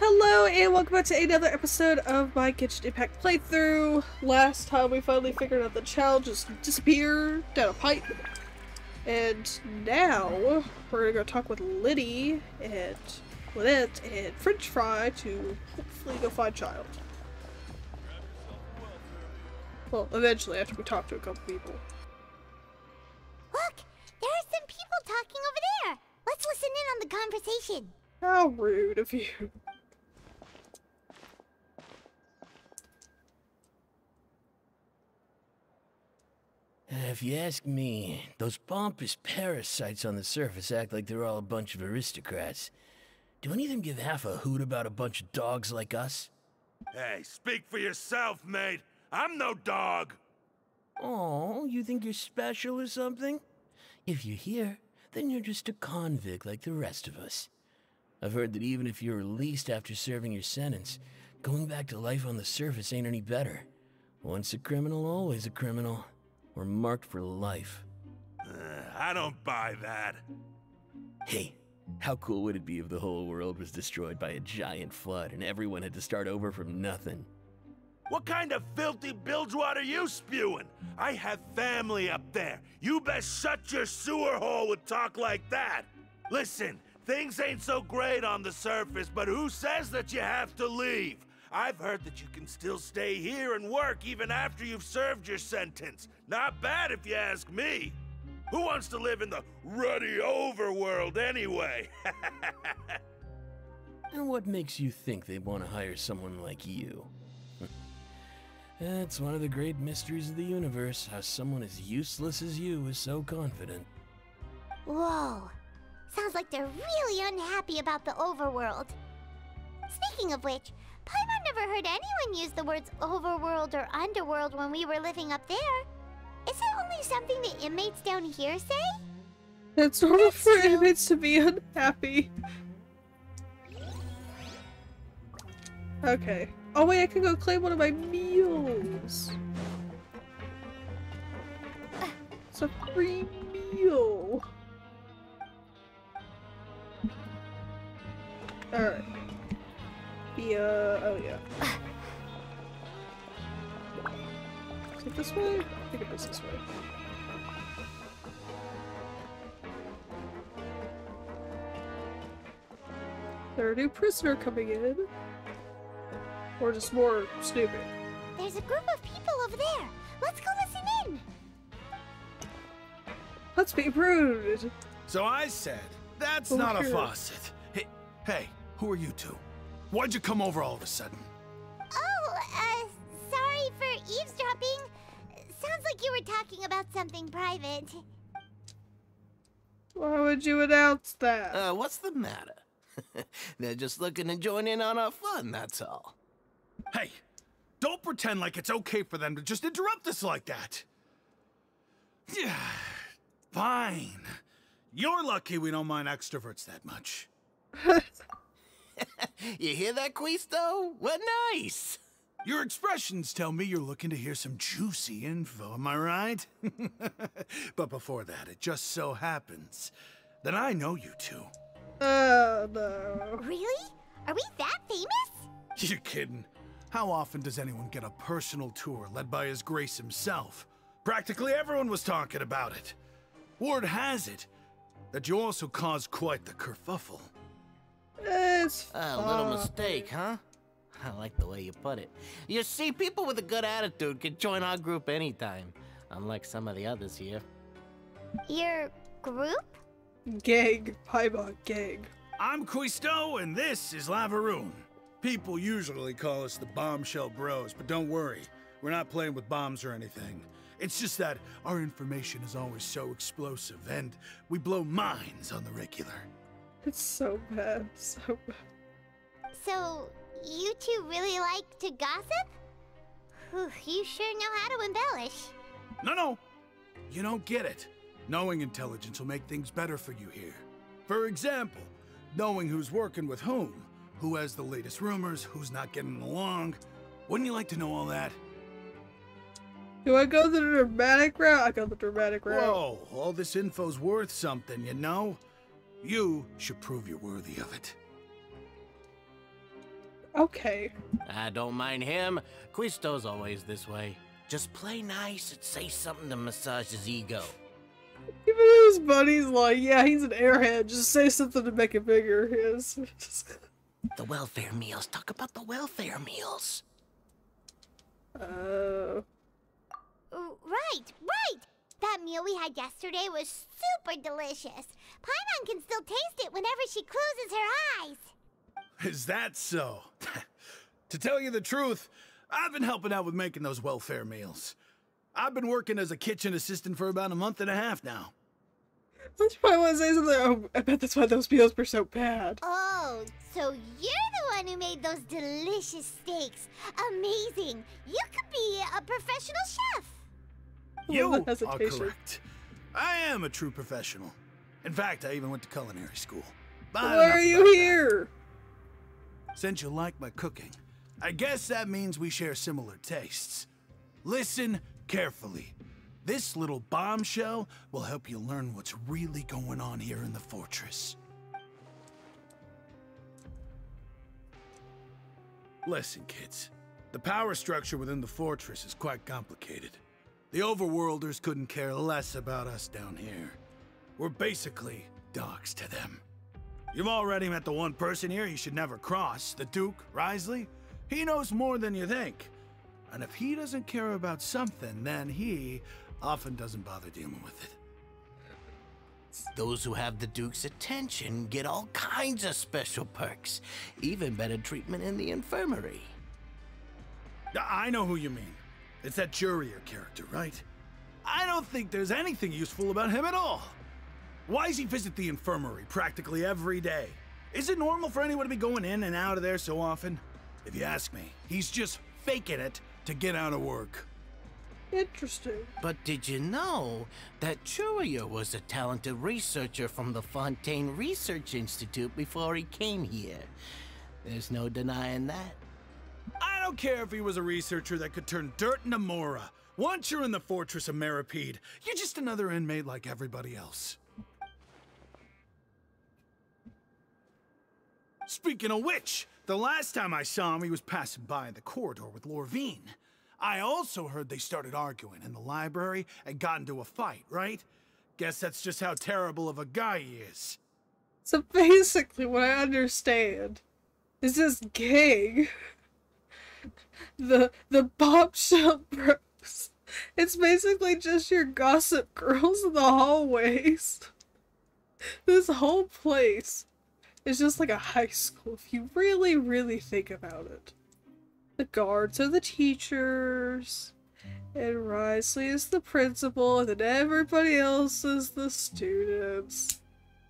Hello and welcome back to another episode of my Genshin Impact playthrough. Last time we finally figured out the child just disappeared down a pipe. And now we're gonna go talk with Liddy and Lynette and French Fry to hopefully go find child. Well, eventually after we talk to a couple people. Look! There are some people talking over there! Let's listen in on the conversation. How rude of you. If you ask me, those pompous parasites on the surface act like they're all a bunch of aristocrats. Do any of them give half a hoot about a bunch of dogs like us? Hey, speak for yourself, mate. I'm no dog. Oh, you think you're special or something? If you're here, then you're just a convict like the rest of us. I've heard that even if you're released after serving your sentence, going back to life on the surface ain't any better. Once a criminal, always a criminal. We're marked for life. I don't buy that. Hey, how cool would it be if the whole world was destroyed by a giant flood and everyone had to start over from nothing? What kind of filthy bilgewater are you spewing? I have family up there. You best shut your sewer hole with talk like that. Listen, things ain't so great on the surface, but who says that you have to leave? I've heard that you can still stay here and work even after you've served your sentence. Not bad if you ask me. Who wants to live in the ruddy overworld anyway? And what makes you think they want to hire someone like you? It's one of the great mysteries of the universe, how someone as useless as you is so confident. Whoa. Sounds like they're really unhappy about the overworld. Speaking of which, Paimon never heard anyone use the words overworld or underworld when we were living up there. Is it only something the inmates down here say? It's normal for inmates to be unhappy. Okay. Oh wait, I can go claim one of my meals. It's a free meal. Alright. Oh yeah. Is it this way? I think it is this way. There's a new prisoner coming in. Or just more stupid. There's a group of people over there. Let's go listen in. Let's be rude. So I said, that's not a faucet. Hey, who are you two? Why'd you come over all of a sudden? Oh, sorry for eavesdropping. Sounds like you were talking about something private. Why would you announce that? What's the matter? They're just looking to join in on our fun, that's all. Hey, don't pretend like it's okay for them to just interrupt us like that. Yeah, fine. You're lucky we don't mind extroverts that much. You hear that, Quisto? What nice! Your expressions tell me you're looking to hear some juicy info, am I right? But before that, it just so happens that I know you two. Oh no. Really? Are we that famous? You're kidding. How often does anyone get a personal tour led by His Grace himself? Practically everyone was talking about it. Word has it that you also caused quite the kerfuffle. It's A little mistake, huh? I like the way you put it. You see, people with a good attitude can join our group anytime, unlike some of the others here. Your group? gang. Paimon gang. I'm Quisto, and this is Lavaroon. People usually call us the Bombshell Bros, but don't worry, we're not playing with bombs or anything. It's just that our information is always so explosive, and we blow minds on the regular. It's so bad. So bad. So, you two really like to gossip? Whew, you sure know how to embellish. No, you don't get it. Knowing intelligence will make things better for you here. For example, knowing who's working with whom, who has the latest rumors, who's not getting along. Wouldn't you like to know all that? Do I go the dramatic route? I go the dramatic route. Whoa, all this info's worth something, you know? You should prove you're worthy of it. Okay. I don't mind him. Quisto's always this way. Just play nice and say something to massage his ego. Even his buddy's like, yeah, he's an airhead. Just say something to make it bigger. Yes. The welfare meals. Talk about the welfare meals. Right. That meal we had yesterday was super delicious. Paimon can still taste it whenever she closes her eyes. Is that so? To tell you the truth, I've been helping out with making those welfare meals. I've been working as a kitchen assistant for about a month and a half now. You probably want to say something. Oh, I bet that's why those meals were so bad. Oh, so you're the one who made those delicious steaks. Amazing. You could be a professional chef. You are hesitation. correct. I am a true professional. In fact, I even went to culinary school. But Why are you here? Since you like my cooking, I guess that means we share similar tastes. Listen carefully. This little bombshell will help you learn what's really going on here in the fortress. Listen, kids. The power structure within the fortress is quite complicated. The overworlders couldn't care less about us down here. We're basically dogs to them. You've already met the one person here you should never cross, the Duke, Risley. He knows more than you think. And if he doesn't care about something, then he often doesn't bother dealing with it. Those who have the Duke's attention get all kinds of special perks. Even better treatment in the infirmary. I know who you mean. It's that Jurier character, right? I don't think there's anything useful about him at all. Why does he visit the infirmary practically every day? Is it normal for anyone to be going in and out of there so often? If you ask me, he's just faking it to get out of work. Interesting. But did you know that Jurier was a talented researcher from the Fontaine Research Institute before he came here? There's no denying that. I don't care if he was a researcher that could turn dirt into Mora. Once you're in the fortress of Meripede, you're just another inmate like everybody else. Speaking of which, the last time I saw him, he was passing by in the corridor with Lorvine. I also heard they started arguing in the library and got into a fight, right? Guess that's just how terrible of a guy he is. So basically, what I understand is this gang, the bombshell bros. It's basically just your gossip girls in the hallways. This whole place is just like a high school if you really, really think about it. The guards are the teachers, and Risley is the principal, and then everybody else is the students.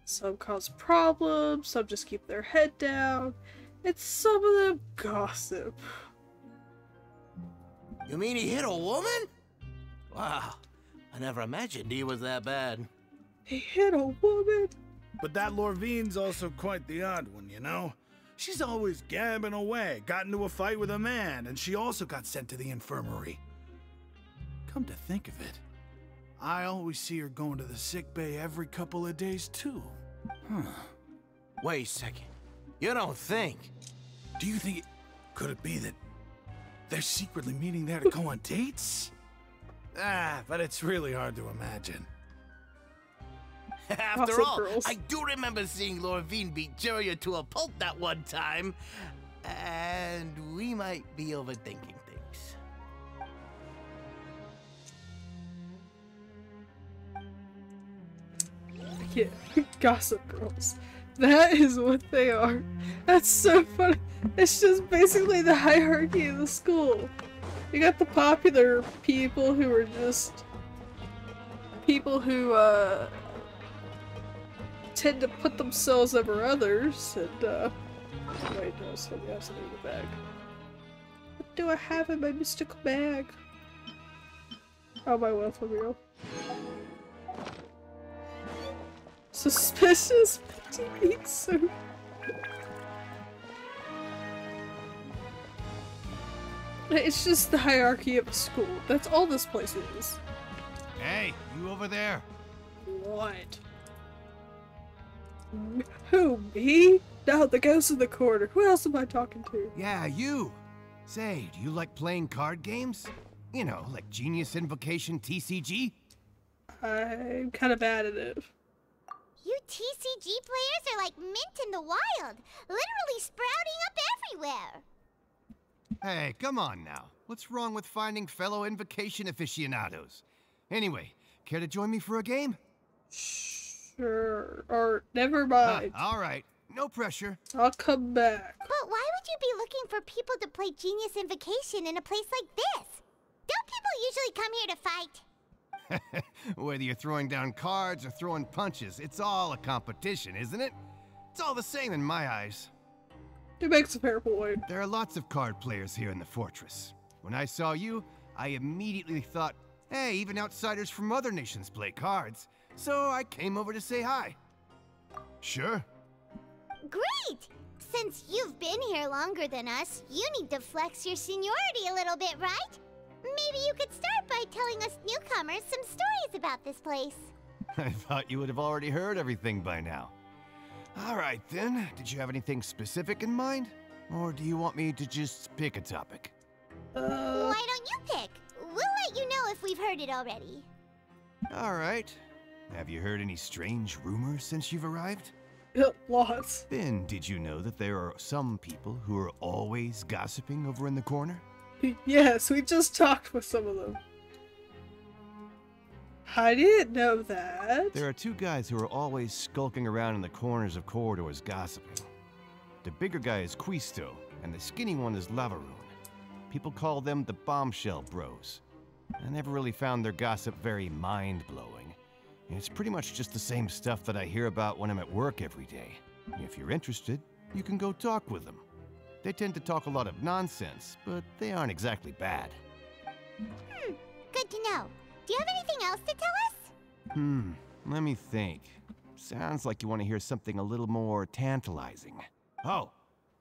Some cause problems, some just keep their head down, and some of them gossip. You mean he hit a woman? Wow, I never imagined he was that bad. He hit a woman? But that Lorvine's also quite the odd one, you know? She's always gabbing away, got into a fight with a man, and she also got sent to the infirmary. Come to think of it, I always see her going to the sick bay every couple of days too. Huh. Wait a second. You don't think? Do you think could it be that they're secretly meeting there to go on dates? But it's really hard to imagine. After Gossip all, girls. I do remember seeing Lorvine beat Jurier to a pulp that one time. And we might be overthinking things. Yeah, gossip girls. That is what they are. That's so funny. It's just basically the hierarchy of the school. You got the popular people who are just people who tend to put themselves over others, and wait, no, somebody has something in the bag. What do I have in my mystical bag? Oh, my wealth wheel. Suspicious TV suit. It's just the hierarchy of a school. That's all this place is. Hey, you over there. What? Who, me? No, the ghost in the corner. Who else am I talking to? Yeah, you. Say, do you like playing card games? You know, like Genius Invocation TCG? I'm kind of bad at it. You TCG players are like mint in the wild, literally sprouting up everywhere. Hey, come on now. What's wrong with finding fellow Invocation aficionados? Anyway, care to join me for a game? Sure. Or, never mind. All right. No pressure. I'll come back. But why would you be looking for people to play Genius Invocation in a place like this? Don't people usually come here to fight? Whether you're throwing down cards or throwing punches, it's all a competition, isn't it? It's all the same in my eyes. It makes a fair point. There are lots of card players here in the fortress. When I saw you, I immediately thought, hey, even outsiders from other nations play cards. So I came over to say hi. Sure. Great! Since you've been here longer than us, you need to flex your seniority a little bit, right? Maybe you could start by telling us newcomers some stories about this place. I thought you would have already heard everything by now. All right, then. Did you have anything specific in mind? Or do you want me to just pick a topic? Why don't you pick? We'll let you know if we've heard it already. All right. Have you heard any strange rumors since you've arrived? Lots. Ben, did you know that there are some people who are always gossiping over in the corner? Yes, we just talked with some of them. I didn't know that. There are two guys who are always skulking around in the corners of corridors gossiping. The bigger guy is Quisto, and the skinny one is Lavaroon. People call them the Bombshell Bros. I never really found their gossip very mind-blowing. It's pretty much just the same stuff that I hear about when I'm at work every day. If you're interested, you can go talk with them. They tend to talk a lot of nonsense, but they aren't exactly bad. Good to know. Do you have anything else to tell us? Let me think. Sounds like you want to hear something a little more tantalizing. Oh,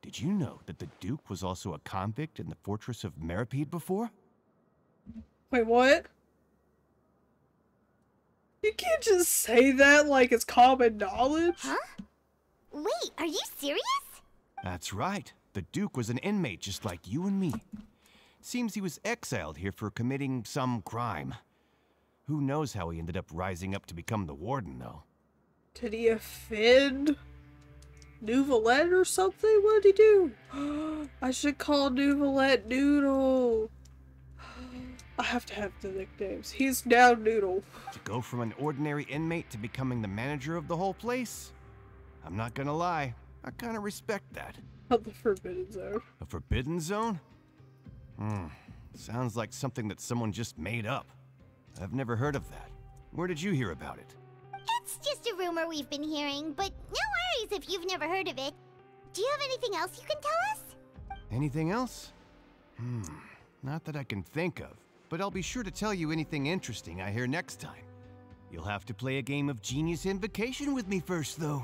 did you know that the Duke was also a convict in the fortress of Meripede before? Wait, what? You can't just say that like it's common knowledge. Huh? Wait, are you serious? That's right. The Duke was an inmate just like you and me. Seems he was exiled here for committing some crime. Who knows how he ended up rising up to become the warden, though. Did he offend Nouvelette or something? What did he do? I should call Nouvelette Noodle. I have to have the nicknames. He's now Noodle. To go from an ordinary inmate to becoming the manager of the whole place? I'm not gonna lie, I kinda respect that. Not the Forbidden Zone. A forbidden zone? Sounds like something that someone just made up. I've never heard of that. Where did you hear about it? It's just a rumor we've been hearing, but no worries if you've never heard of it. Do you have anything else you can tell us? Anything else? Not that I can think of, but I'll be sure to tell you anything interesting I hear next time. You'll have to play a game of Genius Invocation with me first, though.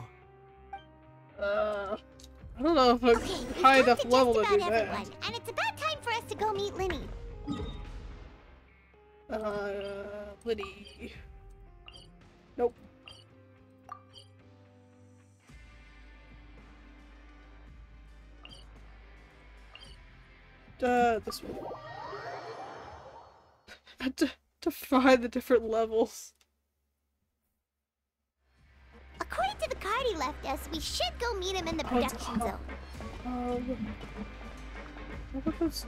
I don't know if I'm high enough level to do everyone, that. and it's about time for us to go meet Linny. Liddy. Nope. This one. to find the different levels. According to the card he left us, we should go meet him in the production zone. What goes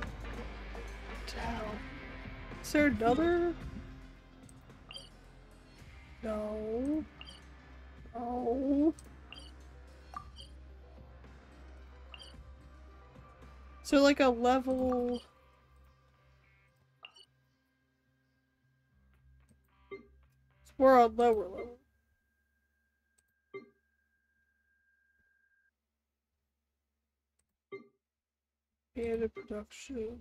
down? Is there another? No. No. So like a level... We're on lower level. And a production.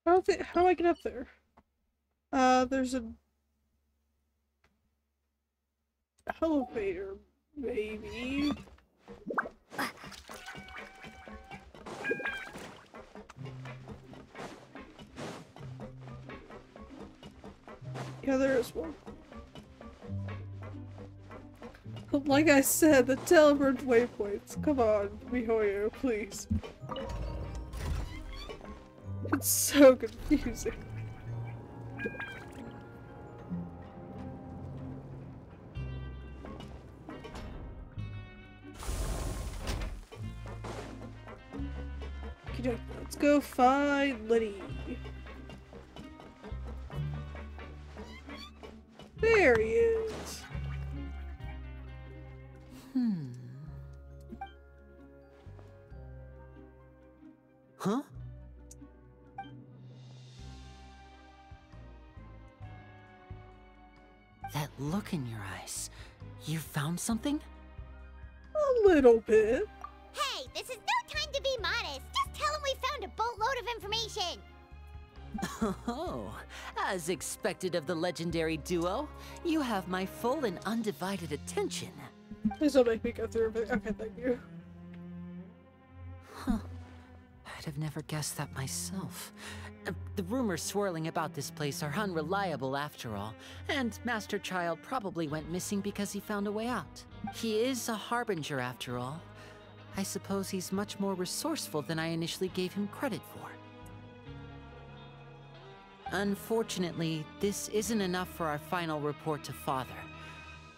How do I get up there? There's an elevator, maybe. Yeah, there is one. Like I said, the teleported waypoints. Come on, MiHoYo, please. It's so confusing. Okay, let's go find Liddy. There he is. Huh? That look in your eyes. You found something? A little bit. Hey, this is no time to be modest. Just tell him we found a boatload of information. Oh, as expected of the legendary duo, you have my full and undivided attention. Please don't make me go through everything. Okay, thank you. Huh. I'd have never guessed that myself. The rumors swirling about this place are unreliable after all, and Master Child probably went missing because he found a way out. He is a harbinger after all. I suppose he's much more resourceful than I initially gave him credit for. Unfortunately, this isn't enough for our final report to Father.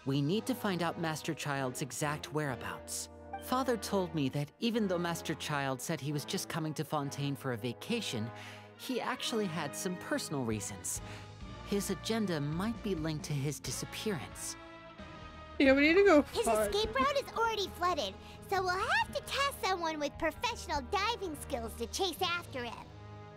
We need to find out Master Child's exact whereabouts. Father told me that even though Master Child said he was just coming to Fontaine for a vacation, he actually had some personal reasons. His agenda might be linked to his disappearance. Yeah, we need to go His find... escape route is already flooded, so we'll have to task someone with professional diving skills to chase after him.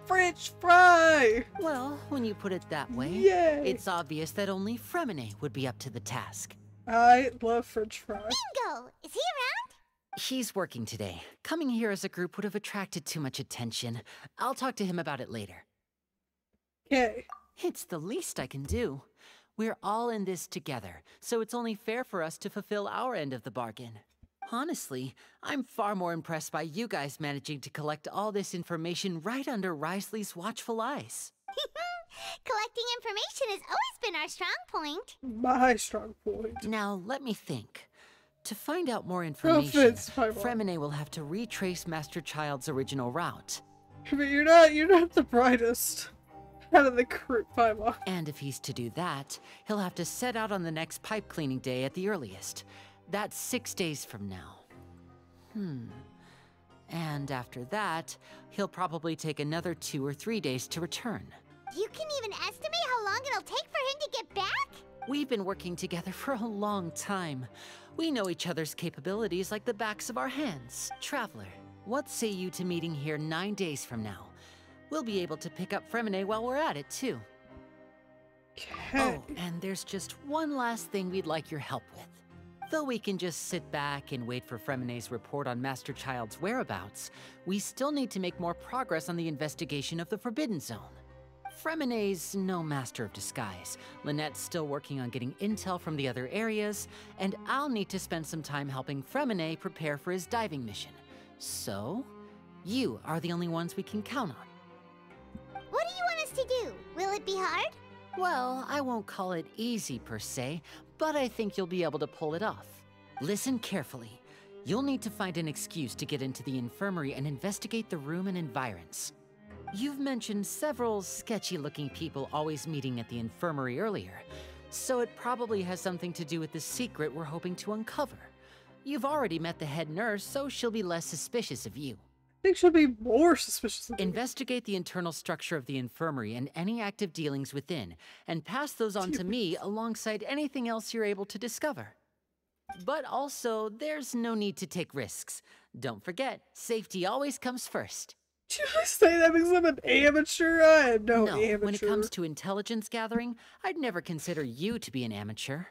French fry! Well, when you put it that way, Yay! it's obvious that only Fremine would be up to the task. I love French fry. Bingo! Is he around? He's working today. Coming here as a group would have attracted too much attention. I'll talk to him about it later. Okay. It's the least I can do. We're all in this together, so it's only fair for us to fulfill our end of the bargain. Honestly, I'm far more impressed by you guys managing to collect all this information right under Risley's watchful eyes. Collecting information has always been our strong point. My strong point. Now, let me think. To find out more information, Fremine will have to retrace Master Child's original route. But you're not the brightest out of the group, Paimon. And if he's to do that, he'll have to set out on the next pipe cleaning day at the earliest. That's 6 days from now. And after that, he'll probably take another 2 or 3 days to return. You can even estimate how long it'll take for him to get back? We've been working together for a long time. We know each other's capabilities like the backs of our hands. Traveler, what say you to meeting here 9 days from now? We'll be able to pick up Fremine while we're at it, too. Okay. Oh, and there's just one last thing we'd like your help with. Though we can just sit back and wait for Fremine's report on Master Child's whereabouts, we still need to make more progress on the investigation of the Forbidden Zone. Fremine's no master of disguise. Lynette's still working on getting intel from the other areas, and I'll need to spend some time helping Fremine prepare for his diving mission. So, you are the only ones we can count on. What do you want us to do? Will it be hard? Well, I won't call it easy per se, but I think you'll be able to pull it off. Listen carefully. You'll need to find an excuse to get into the infirmary and investigate the room and environs. You've mentioned several sketchy-looking people always meeting at the infirmary earlier, so it probably has something to do with the secret we're hoping to uncover. You've already met the head nurse, so she'll be less suspicious of you. I think she'll be more suspicious of me. Investigate the internal structure of the infirmary and any active dealings within, and pass those on to me alongside anything else you're able to discover. But also, there's no need to take risks. Don't forget, safety always comes first. Did you just say that because I'm an amateur? I am no amateur. When it comes to intelligence gathering, I'd never consider you to be an amateur.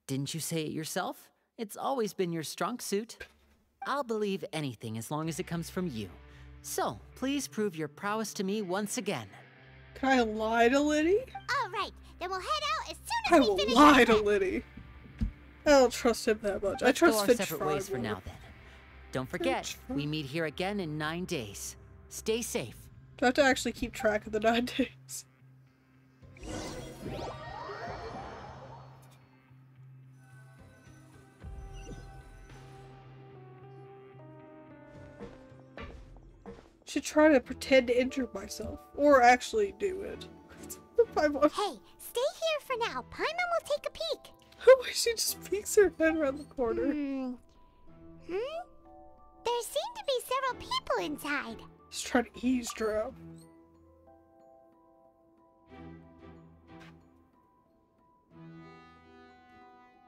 Didn't you say it yourself? It's always been your strong suit. I'll believe anything as long as it comes from you. So, please prove your prowess to me once again. Can I lie to Liddy? All right, then we'll head out as I soon as will we finish. lie to Liddy. I don't trust him that much. I Let's go trust our Finch separate Fry ways for more. now then. Don't forget, Fry. we meet here again in 9 days. Stay safe. Do I have to actually keep track of the 9 days? Should try to pretend to injure myself. Or actually do it. Hey, stay here for now. Paimon will take a peek. She just peeks her head around the corner. There seem to be several people inside. Just trying to eavesdrop.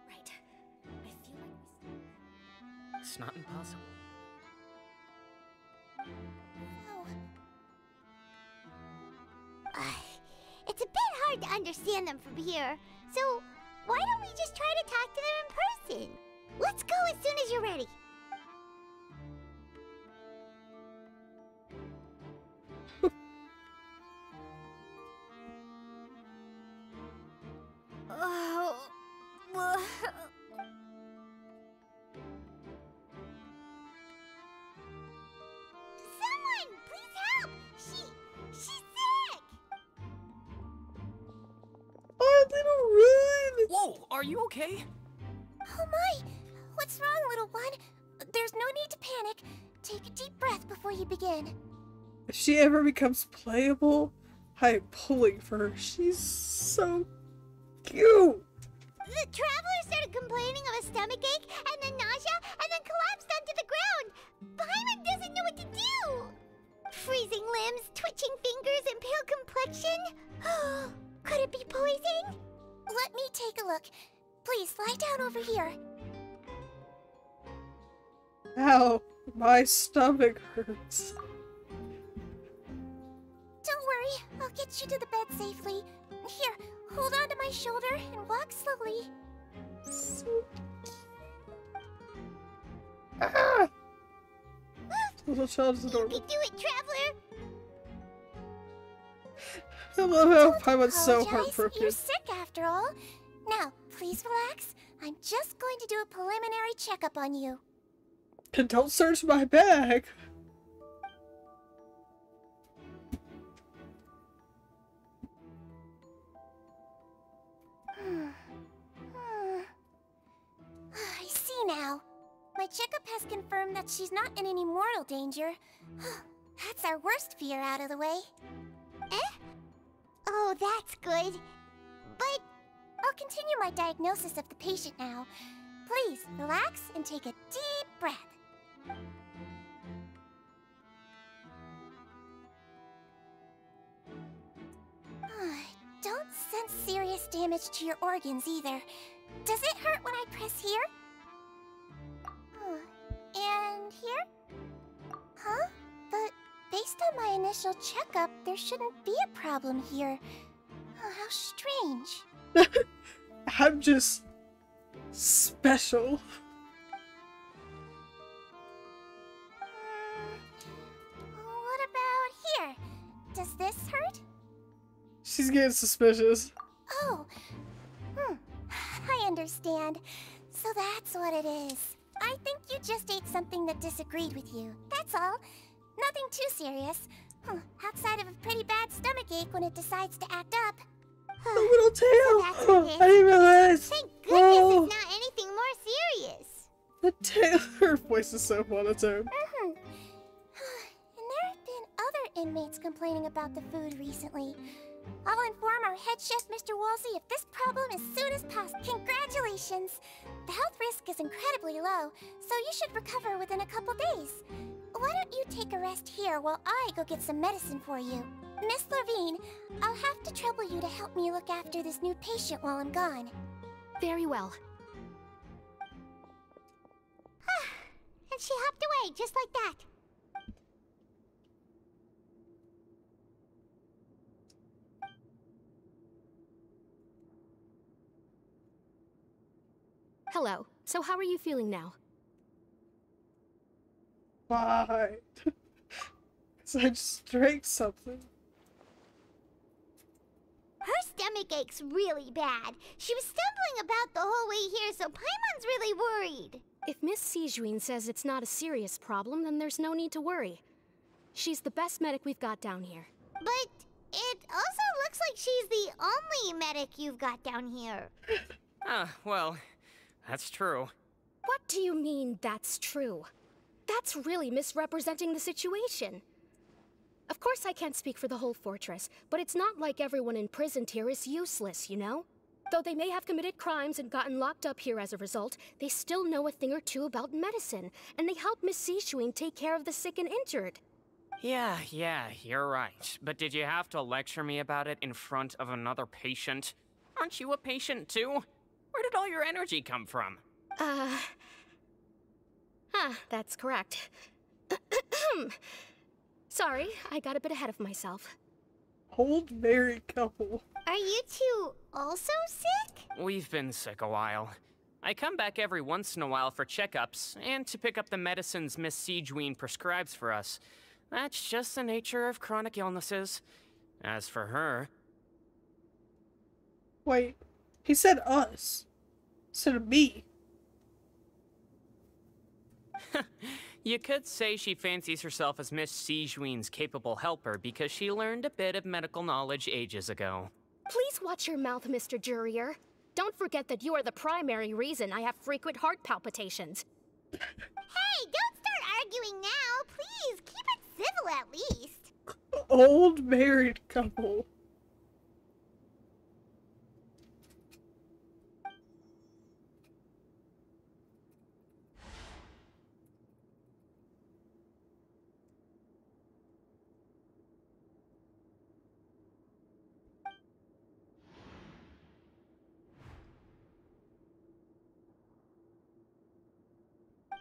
Right. I feel like it's not impossible. It's a bit hard to understand them from here, so why don't we just try to talk to them in person? Let's go as soon as you're ready. Someone, please help! She's sick! Oh, little run! Whoa, are you okay? Oh my! What's wrong, little one? There's no need to panic. Take a deep breath before you begin. If she ever becomes playable, I am pulling for her. She's so cute! The traveler started complaining of a stomachache, and then nausea, and then collapsed onto the ground. Paimon doesn't know what to do. Freezing limbs, twitching fingers, and pale complexion. Could it be poison? Let me take a look. Please lie down over here. Ow, my stomach hurts. Don't worry, I'll get you to the bed safely. Here, hold on to my shoulder and walk slowly. So... Ah! Little child is adorable. You can do it, traveler. I love how Paimon's so Apologize, heartbroken. You're sick after all. Now, please relax. I'm just going to do a preliminary checkup on you. And don't search my bag. I see now. My checkup has confirmed that she's not in any mortal danger. That's our worst fear out of the way. Eh? Oh, that's good. But I'll continue my diagnosis of the patient now. Please, relax and take a deep breath. Don't sense serious damage to your organs either. Does it hurt when I press here? And here? Huh? But based on my initial checkup, there shouldn't be a problem here. Oh, how strange. I'm just special. What about here? Does this hurt? She's getting suspicious. Oh. I understand. So that's what it is. I think you just ate something that disagreed with you. That's all. Nothing too serious. Outside of a pretty bad stomachache when it decides to act up. A little tail! So that's it. I didn't realize! Thank goodness it's not anything more serious. The tail, her voice is so monotone. And there have been other inmates complaining about the food recently. I'll inform our head chef, Mr. Wolsey, of this problem as soon as possible. Congratulations! The health risk is incredibly low, so you should recover within a couple days. Why don't you take a rest here while I go get some medicine for you? Miss Levine, I'll have to trouble you to help me look after this new patient while I'm gone. Very well. And she hopped away, just like that. Hello. So how are you feeling now? Fine. Because I just drank something. Her stomach ache's really bad. She was stumbling about the whole way here, so Paimon's really worried. If Miss Sijuin says it's not a serious problem, then there's no need to worry. She's the best medic we've got down here. But it also looks like she's the only medic you've got down here. Well, that's true. What do you mean, that's true? That's really misrepresenting the situation. Of course I can't speak for the whole fortress, but it's not like everyone imprisoned here is useless, you know? Though they may have committed crimes and gotten locked up here as a result, they still know a thing or two about medicine, and they help Miss Sishuin take care of the sick and injured. Yeah, you're right. But did you have to lecture me about it in front of another patient? Aren't you a patient too? Where did all your energy come from? That's correct. Sorry, I got a bit ahead of myself. Old married couple. Are you two also sick? We've been sick a while. I come back every once in a while for checkups, and to pick up the medicines Miss Sijween prescribes for us. That's just the nature of chronic illnesses. As for her... Wait, he said us. Instead of me. You could say she fancies herself as Miss Sijween's capable helper because she learned a bit of medical knowledge ages ago. Please watch your mouth, Mr. Jurier. Don't forget that you are the primary reason I have frequent heart palpitations. Hey, don't start arguing now, please. Keep it civil at least. Old married couple.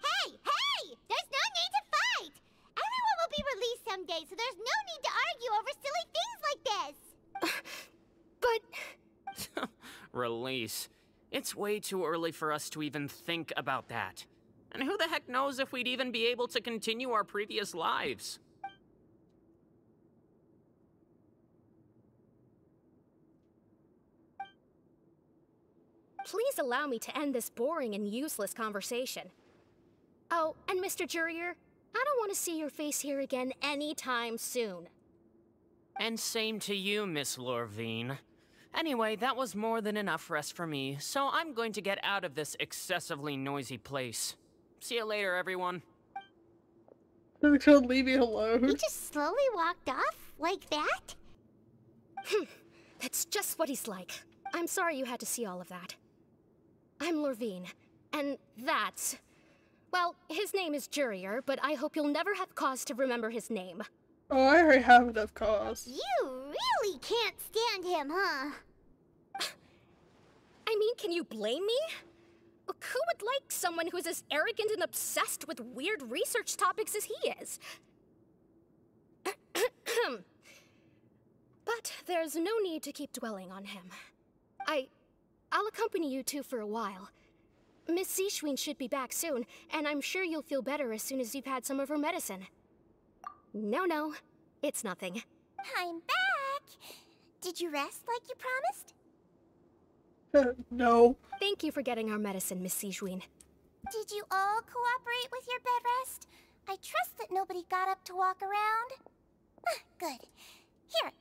Hey! There's no need to fight! Everyone will be released someday, so there's no need to argue over silly things like this! But... Release. It's way too early for us to even think about that. And who the heck knows if we'd even be able to continue our previous lives? Please allow me to end this boring and useless conversation. Oh, and Mr. Jurier, I don't want to see your face here again anytime soon. And same to you, Miss Lorvine. Anyway, that was more than enough rest for me, so I'm going to get out of this excessively noisy place. See you later, everyone. They're gonna leave me alone. He just slowly walked off? Like that? That's just what he's like. I'm sorry you had to see all of that. I'm Lorvine, and that's... Well, his name is Jurier, but I hope you'll never have cause to remember his name. Oh, I already have enough cause. You really can't stand him, huh? I mean, can you blame me? Who would like someone who's as arrogant and obsessed with weird research topics as he is? But there's no need to keep dwelling on him. I'll accompany you two for a while. Miss Sishween should be back soon, and I'm sure you'll feel better as soon as you've had some of her medicine. No, it's nothing. I'm back! Did you rest like you promised? No. Thank you for getting our medicine, Miss Sishween. Did you all cooperate with your bed rest? I trust that nobody got up to walk around. Good. Here,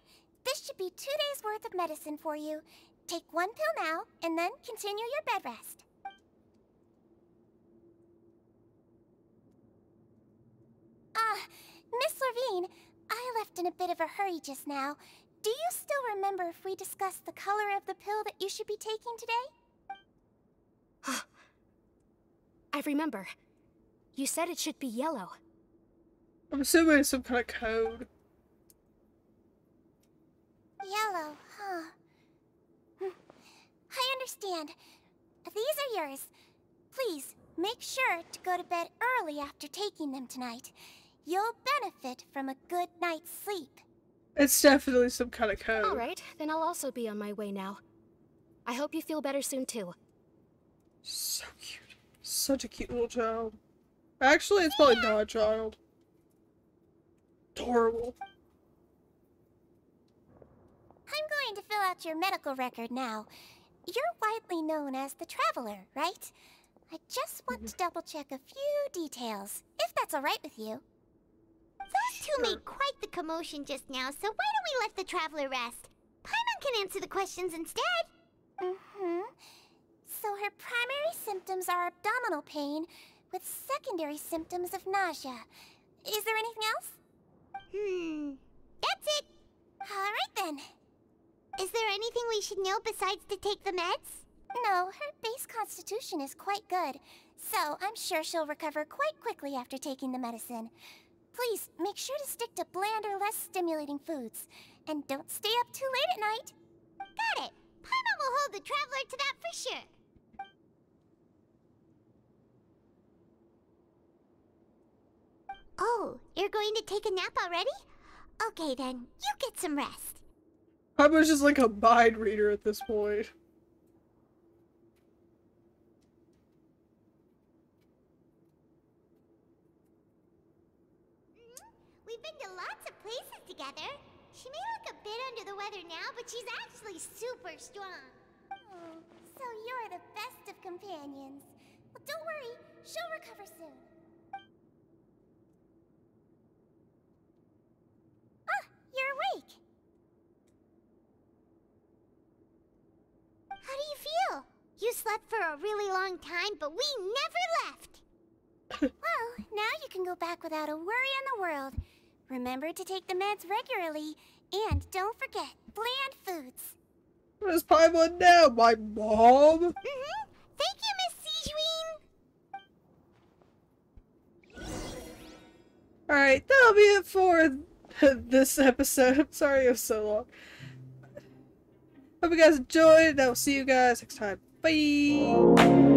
this should be 2 days' worth of medicine for you. Take 1 pill now, and then continue your bed rest. Miss Lorvine, I left in a bit of a hurry just now. Do you still remember if we discussed the color of the pill that you should be taking today? I remember. You said it should be yellow. I'm assuming it's some kind of code. Yellow, huh? I understand. These are yours. Please, make sure to go to bed early after taking them tonight. You'll benefit from a good night's sleep. It's definitely some kind of code. Alright, then I'll also be on my way now. I hope you feel better soon too. So cute. Such a cute little child. Actually, it's probably not a child. Adorable. I'm going to fill out your medical record now. You're widely known as the Traveler, right? I just want to double-check a few details, if that's alright with you. Those two made quite the commotion just now, so why don't we let the Traveler rest? Paimon can answer the questions instead. So her primary symptoms are abdominal pain, with secondary symptoms of nausea. Is there anything else? That's it! Alright then. Is there anything we should know besides to take the meds? No, her base constitution is quite good, so I'm sure she'll recover quite quickly after taking the medicine. Please, make sure to stick to bland or less stimulating foods, and don't stay up too late at night. Got it! Paimon will hold the Traveler to that for sure. Oh, you're going to take a nap already? Okay then, you get some rest. Paimon's just like a mind reader at this point. We've been to lots of places together. She may look a bit under the weather now, but she's actually super strong. Oh, so you're the best of companions. Well, don't worry, she'll recover soon. Ah, you're awake. How do you feel? You slept for a really long time, but we never left. Well, now you can go back without a worry in the world. Remember to take the meds regularly, and don't forget, bland foods. Where's Paimon now? My mom? Thank you, Miss Sijuin! Alright, that'll be it for this episode. Sorry it was so long. Hope you guys enjoyed, and I will see you guys next time. Bye!